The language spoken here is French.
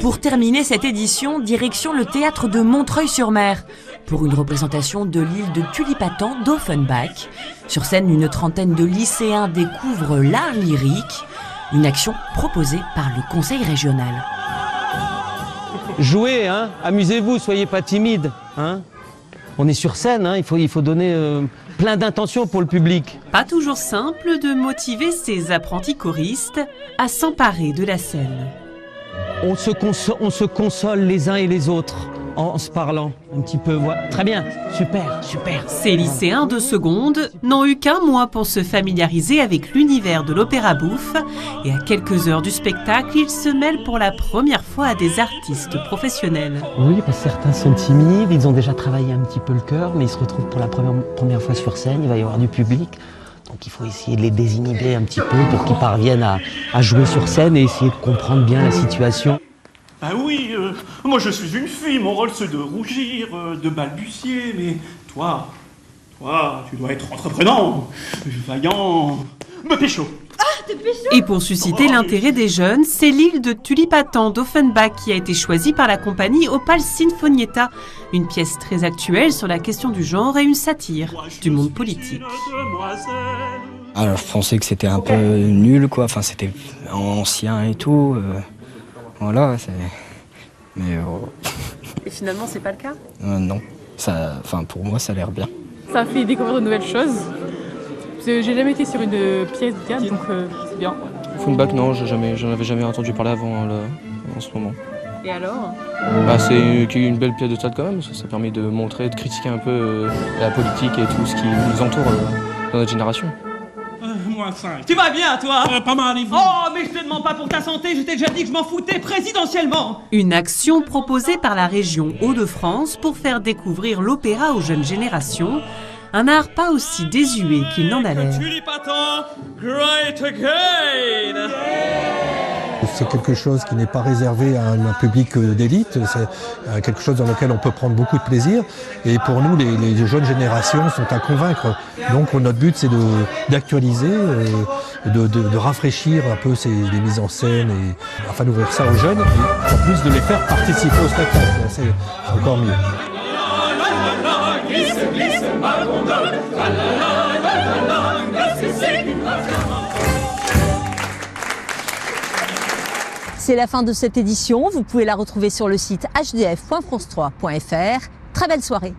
Pour terminer cette édition, direction le théâtre de Montreuil-sur-Mer pour une représentation de l'île de Tulipadan d'Offenbach. Sur scène, une trentaine de lycéens découvrent l'art lyrique, une action proposée par le conseil régional. Jouez, hein, amusez-vous, soyez pas timides. Hein. On est sur scène, hein, il faut donner plein d'intentions pour le public. Pas toujours simple de motiver ces apprentis choristes à s'emparer de la scène. On se console les uns et les autres en se parlant un petit peu. Voilà. Très bien, super. Ces lycéens de seconde n'ont eu qu'un mois pour se familiariser avec l'univers de l'opéra bouffe et à quelques heures du spectacle, ils se mêlent pour la première fois à des artistes professionnels. Oui, parce que certains sont timides, ils ont déjà travaillé un petit peu le chœur, mais ils se retrouvent pour la première fois sur scène, il va y avoir du public. Donc il faut essayer de les désinhiber un petit peu pour qu'ils parviennent à jouer sur scène et essayer de comprendre bien la situation. Ah oui, moi je suis une fille, mon rôle c'est de rougir, de balbutier, mais toi, tu dois être entreprenant, vaillant, me pécho. Et pour susciter l'intérêt des jeunes, c'est l'île de Tulipadan d'Offenbach qui a été choisie par la compagnie Opal Sinfonietta, une pièce très actuelle sur la question du genre et une satire du monde politique. Alors je pensais que c'était un peu nul, quoi. Enfin c'était ancien et tout. Voilà, c'est. Mais. Et finalement, c'est pas le cas ? Non. Enfin pour moi, ça a l'air bien. Ça fait découvrir de nouvelles choses. J'ai jamais été sur une pièce de théâtre, donc c'est bien. Offenbach, non, j'en avais jamais entendu parler avant là, en ce moment. Et alors ? C'est une belle pièce de théâtre quand même, ça permet de montrer, de critiquer un peu la politique et tout ce qui nous entoure dans notre génération. Moi 5. Tu vas bien, toi? Pas mal, et vous? Oh, mais je te demande pas pour ta santé, je t'ai déjà dit que je m'en foutais présidentiellement. Une action proposée par la région Hauts-de-France pour faire découvrir l'opéra aux jeunes générations, un art pas aussi désuet qu'il n'en a l'air. Tulipadan, great again. C'est quelque chose qui n'est pas réservé à un public d'élite, c'est quelque chose dans lequel on peut prendre beaucoup de plaisir. Et pour nous, les jeunes générations sont à convaincre. Donc notre but, c'est d'actualiser, de rafraîchir un peu les mises en scène, et afin d'ouvrir ça aux jeunes, et en plus de les faire participer au spectacle. C'est encore mieux. C'est la fin de cette édition. Vous pouvez la retrouver sur le site hdf.france3.fr. Très belle soirée.